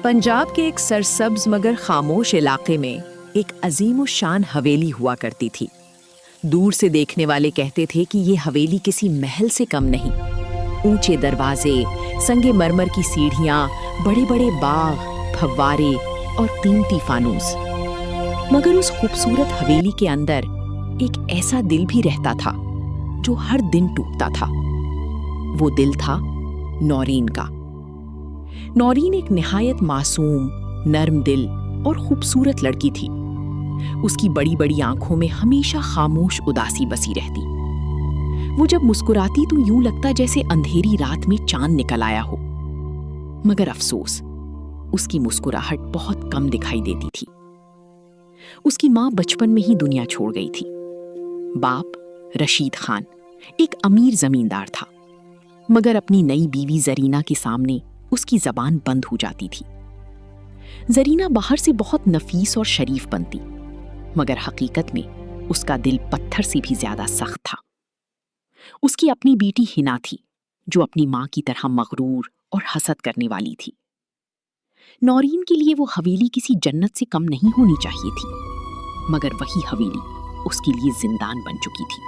पंजाब के एक सरसब्ज मगर खामोश इलाके में एक अजीम और शान हवेली हुआ करती थी। दूर से देखने वाले कहते थे कि ये हवेली किसी महल से कम नहीं। ऊंचे दरवाजे, संगे मरमर की सीढ़ियां, बड़े-बड़े बाग, फव्वारे और कीमती फानूस। मगर उस खूबसूरत हवेली के अंदर एक ऐसा दिल भी रहता था जो हर दिन टूटता था। वो दिल था नौरीन का। नौरीन एक निहायत मासूम, नर्म दिल और खूबसूरत लड़की थी। उसकी बड़ी बड़ी आंखों में हमेशा खामोश उदासी बसी रहती। वो जब मुस्कुराती तो यूं लगता जैसे अंधेरी रात में चांद निकल आया हो। मगर अफसोस, उसकी मुस्कुराहट बहुत कम दिखाई देती थी। उसकी मां बचपन में ही दुनिया छोड़ गई थी। बाप रशीद खान एक अमीर जमींदार था, मगर अपनी नई बीवी जरीना के सामने उसकी जबान बंद हो जाती थी। जरीना बाहर से बहुत नफीस और शरीफ बनती, मगर हकीकत में उसका दिल पत्थर से भी ज्यादा सख्त था। उसकी अपनी बेटी हिना थी, जो अपनी मां की तरह मगरूर और हसद करने वाली थी। नौरीन के लिए वो हवेली किसी जन्नत से कम नहीं होनी चाहिए थी, मगर वही हवेली उसके लिए जिंदान बन चुकी थी।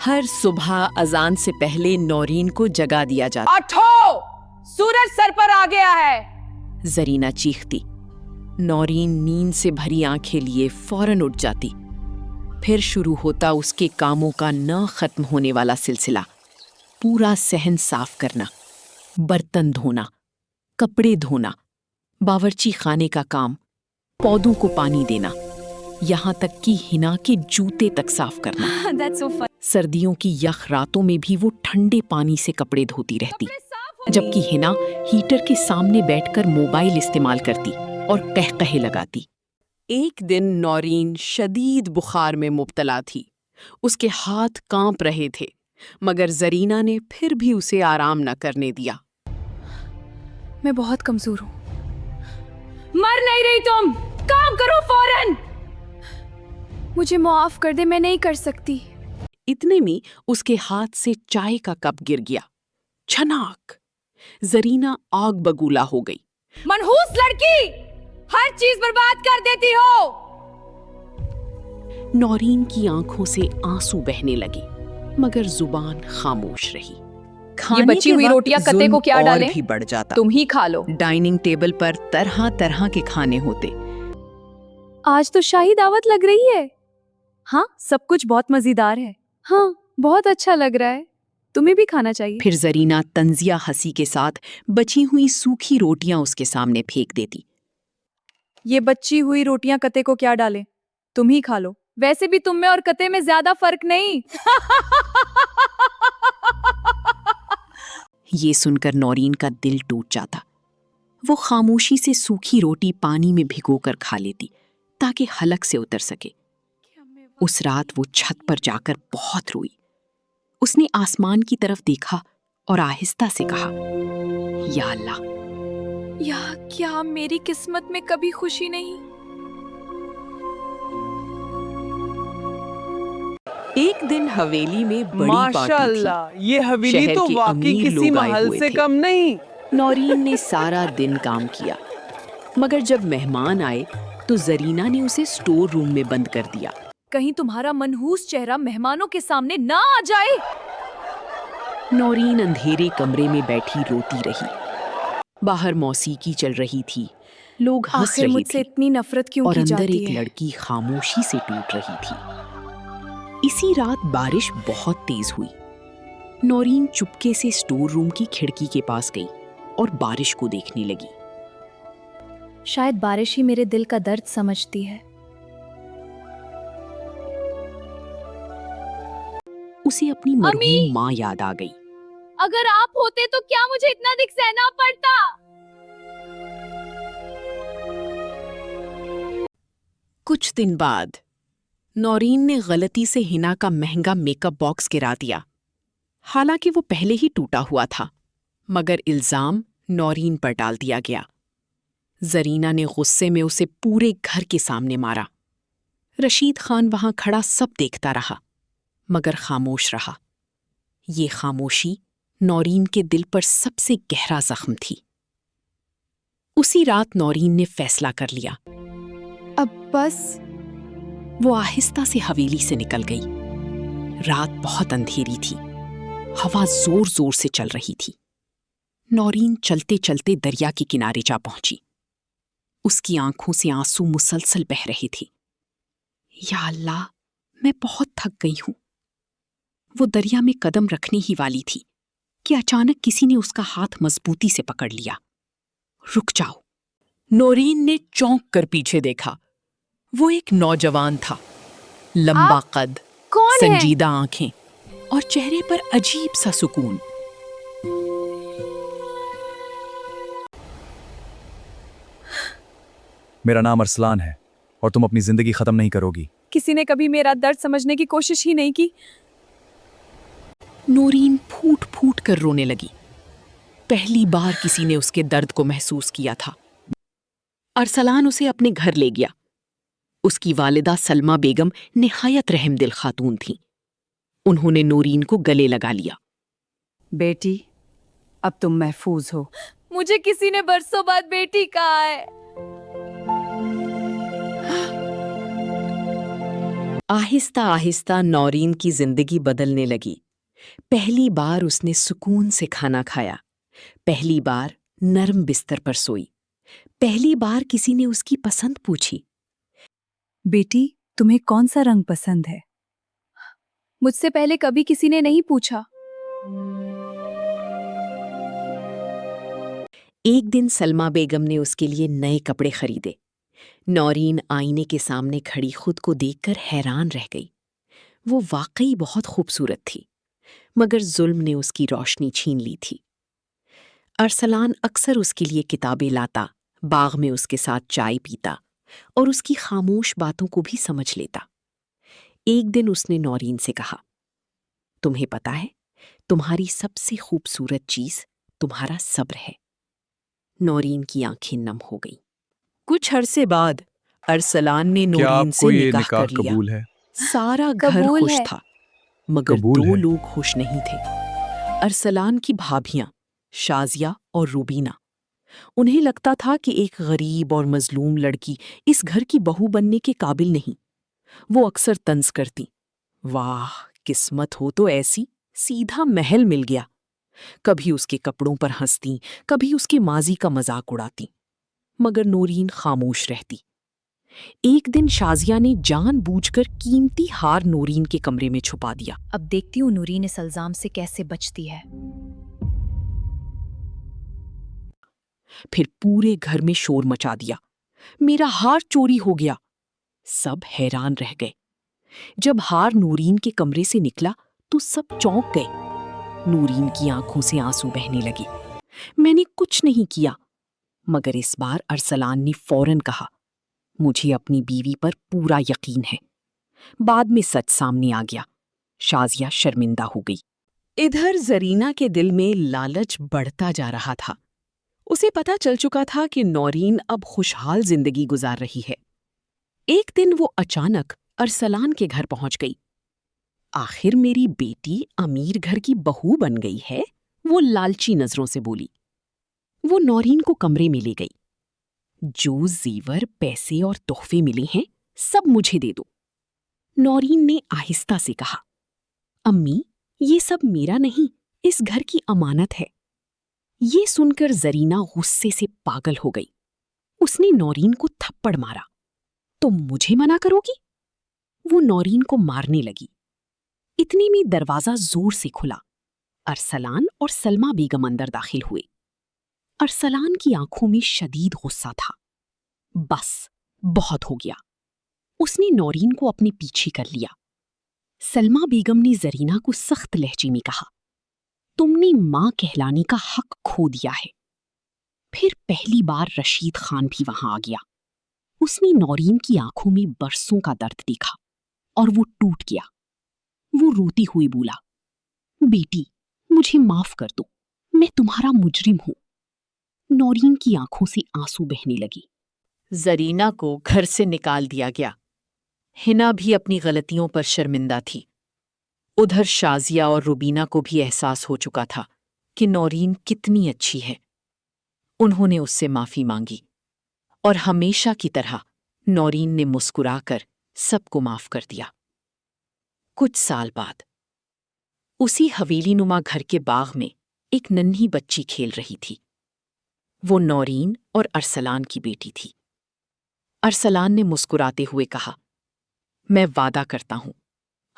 हर सुबह अजान से पहले नौरीन को जगा दिया जाता। उठो, सूरज सर पर आ गया है। जरीना चीखती। नौरीन नींद से भरी आंखें लिए फौरन उठ जाती। फिर शुरू होता उसके कामों का न खत्म होने वाला सिलसिला। पूरा सहन साफ करना, बर्तन धोना, कपड़े धोना, बावर्ची खाने का काम, पौधों को पानी देना, यहाँ तक कि हिना के जूते तक साफ करना। सर्दियों की यख रातों में भी वो ठंडे पानी से कपड़े धोती रहती, जबकि हिना हीटर के सामने बैठकर मोबाइल इस्तेमाल करती और कहकहे लगाती। एक दिन नौरीन शदीद बुखार में मुब्तला थी। उसके हाथ कांप रहे थे, मगर जरीना ने फिर भी उसे आराम न करने दिया। मैं बहुत कमजोर हूँ। मर नहीं रही तुम, काम करो फौरन। मुझे माफ कर दे, मैं नहीं कर सकती। इतने में उसके हाथ से चाय का कप गिर गया। छनाक! जरीना आग बगूला हो गई। मनहूस लड़की, हर चीज बर्बाद कर देती हो। नौरीन की आंखों से आंसू बहने लगे, मगर जुबान खामोश रही। ये बची हुई रोटियां कते को क्या डालें? भी बढ़ जाता। तुम ही खा लो। डाइनिंग टेबल पर तरह तरह के खाने होते। आज तो शाही दावत लग रही है। हाँ, सब कुछ बहुत मजेदार है। हाँ, बहुत अच्छा लग रहा है। तुम्हें भी खाना चाहिए। फिर जरीना तंजिया हंसी के साथ बची हुई सूखी रोटियां उसके सामने फेंक देती। ये बची हुई रोटियां कते को क्या डालें? तुम ही खा लो। वैसे भी तुम में और कते में ज्यादा फर्क नहीं। ये सुनकर नौरीन का दिल टूट जाता। वो खामोशी से सूखी रोटी पानी में भिगोकर खा लेती ताकि हलक से उतर सके। उस रात वो छत पर जाकर बहुत रोई। उसने आसमान की तरफ देखा और आहिस्ता से कहा, या अल्लाह, या क्या मेरी किस्मत में कभी खुशी नहीं? एक दिन हवेली में बड़ी माशाअल्लाह, ये हवेली शहर तो के वाकई अमीर किसी लोग आए महल हुए से थे। कम नहीं। नौरीन ने सारा दिन काम किया, मगर जब मेहमान आए तो जरीना ने उसे स्टोर रूम में बंद कर दिया। कहीं तुम्हारा मनहूस चेहरा मेहमानों के सामने ना आ जाए। नौरीन अंधेरे कमरे में बैठी रोती रही। बाहर मौसीकी चल रही थी, लोग हंस आखिर रहे मुझसे थे इतनी नफरत क्यों और की अंदर जाती एक है? लड़की खामोशी से टूट रही थी। इसी रात बारिश बहुत तेज हुई। नौरीन चुपके से स्टोर रूम की खिड़की के पास गई और बारिश को देखने लगी। शायद बारिश ही मेरे दिल का दर्द समझती है। उसे अपनी मरहूम माँ याद आ गई। अगर आप होते तो क्या मुझे इतना दुख सहना पड़ता? कुछ दिन बाद नौरीन ने गलती से हिना का महंगा मेकअप बॉक्स गिरा दिया। हालांकि वो पहले ही टूटा हुआ था, मगर इल्जाम नौरीन पर डाल दिया गया। जरीना ने गुस्से में उसे पूरे घर के सामने मारा। रशीद खान वहां खड़ा सब देखता रहा, मगर खामोश रहा। ये खामोशी नौरीन के दिल पर सबसे गहरा जख्म थी। उसी रात नौरीन ने फैसला कर लिया। अब बस। वो आहिस्ता से हवेली से निकल गई। रात बहुत अंधेरी थी, हवा जोर जोर से चल रही थी। नौरीन चलते चलते दरिया के किनारे जा पहुंची। उसकी आंखों से आंसू मुसलसल बह रहे थे। या अल्लाह, मैं बहुत थक गई हूं। वो दरिया में कदम रखने ही वाली थी कि अचानक किसी ने उसका हाथ मजबूती से पकड़ लिया। रुक जाओ। नौरीन ने चौंक कर पीछे देखा। वो एक नौजवान था, लंबा कद, कौन है? संजीदा आंखें और चेहरे पर अजीब सा सुकून। मेरा नाम अरसलान है और तुम अपनी जिंदगी खत्म नहीं करोगी। किसी ने कभी मेरा दर्द समझने की कोशिश ही नहीं की। नौरीन फूट फूट कर रोने लगी। पहली बार किसी ने उसके दर्द को महसूस किया था। अरसलान उसे अपने घर ले गया। उसकी वालिदा सलमा बेगम निहायत रहमदिल खातून थीं। उन्होंने नौरीन को गले लगा लिया। बेटी, अब तुम महफूज हो। मुझे किसी ने बरसों बाद बेटी कहा है। आहिस्ता आहिस्ता नौरीन की जिंदगी बदलने लगी। पहली बार उसने सुकून से खाना खाया। पहली बार नरम बिस्तर पर सोई। पहली बार किसी ने उसकी पसंद पूछी। बेटी, तुम्हें कौन सा रंग पसंद है? मुझसे पहले कभी किसी ने नहीं पूछा। एक दिन सलमा बेगम ने उसके लिए नए कपड़े खरीदे। नौरीन आईने के सामने खड़ी खुद को देखकर हैरान रह गई। वो वाकई बहुत खूबसूरत थी, मगर जुल्म ने उसकी रोशनी छीन ली थी। अरसलान अक्सर उसके लिए किताबें लाता, बाग में उसके साथ चाय पीता और उसकी खामोश बातों को भी समझ लेता। एक दिन उसने नौरीन से कहा, तुम्हें पता है, तुम्हारी सबसे खूबसूरत चीज तुम्हारा सब्र है। नौरीन की आंखें नम हो गईं। कुछ अरसे बाद अरसलान ने क्या नौरीन से आपको ये निकाह निकाह कर लिया। कबूल है? सारा घर कबूल खुश है। था, मगर कबूल दो है। लोग खुश नहीं थे। अरसलान की भाभियां शाजिया और रूबीना। उन्हें लगता था कि एक गरीब और मजलूम लड़की इस घर की बहू बनने के काबिल नहीं। वो अक्सर तंज करती, वाह किस्मत हो तो ऐसी, सीधा महल मिल गया। कभी उसके कपड़ों पर हंसती, कभी उसके माजी का मजाक उड़ाती, मगर नौरीन खामोश रहती। एक दिन शाजिया ने जानबूझकर कीमती हार नौरीन के कमरे में छुपा दिया। अब देखती हूँ नूरीन इस इल्जाम से कैसे बचती है। फिर पूरे घर में शोर मचा दिया, मेरा हार चोरी हो गया। सब हैरान रह गए। जब हार नूरीन के कमरे से निकला तो सब चौंक गए। नूरीन की आंखों से आंसू बहने लगे। मैंने कुछ नहीं किया। मगर इस बार अरसलान ने फौरन कहा, मुझे अपनी बीवी पर पूरा यकीन है। बाद में सच सामने आ गया। शाजिया शर्मिंदा हो गई। इधर जरीना के दिल में लालच बढ़ता जा रहा था। उसे पता चल चुका था कि नौरीन अब खुशहाल जिंदगी गुजार रही है। एक दिन वो अचानक अरसलान के घर पहुंच गई। आखिर मेरी बेटी अमीर घर की बहू बन गई है, वो लालची नजरों से बोली। वो नौरीन को कमरे में ले गई। जो जेवर, पैसे और तोहफे मिले हैं सब मुझे दे दो। नौरीन ने आहिस्ता से कहा, अम्मी ये सब मेरा नहीं, इस घर की अमानत है। ये सुनकर जरीना गुस्से से पागल हो गई। उसने नौरीन को थप्पड़ मारा। तुम मुझे मना करोगी? वो नौरीन को मारने लगी। इतने में दरवाजा जोर से खुला। अरसलान और सलमा बेगम अंदर दाखिल हुए। अरसलान की आंखों में शदीद गुस्सा था। बस बहुत हो गया। उसने नौरीन को अपने पीछे कर लिया। सलमा बेगम ने जरीना को सख्त लहजे में कहा, तुमने मां कहलाने का हक खो दिया है। फिर पहली बार रशीद खान भी वहां आ गया। उसने नौरीन की आंखों में बरसों का दर्द देखा और वो टूट गया। वो रोती हुई बोला, बेटी मुझे माफ कर दो, मैं तुम्हारा मुजरिम हूं। नौरीन की आंखों से आंसू बहने लगे। जरीना को घर से निकाल दिया गया। हिना भी अपनी गलतियों पर शर्मिंदा थी। उधर शाजिया और रुबीना को भी एहसास हो चुका था कि नौरीन कितनी अच्छी है। انہوں نے اس سے معافی مانگی اور ہمیشہ کی طرح نورین نے مسکرا کر سب کو معاف کر دیا۔ کچھ سال بعد اسی حویلی نما گھر کے باغ میں ایک ننھی بچی کھیل رہی تھی۔ وہ نورین اور ارسلان کی بیٹی تھی۔ ارسلان نے مسکراتے ہوئے کہا، میں وعدہ کرتا ہوں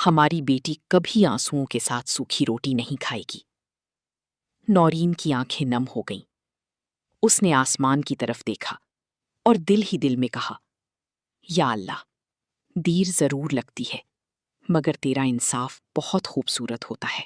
ہماری بیٹی کبھی آنسوؤں کے ساتھ سوکھی روٹی نہیں کھائے گی۔ نورین کی آنکھیں نم ہو گئیں۔ اس نے آسمان کی طرف دیکھا اور دل ہی دل میں کہا، یا اللہ، دیر ضرور لگتی ہے مگر تیرا انصاف بہت خوبصورت ہوتا ہے۔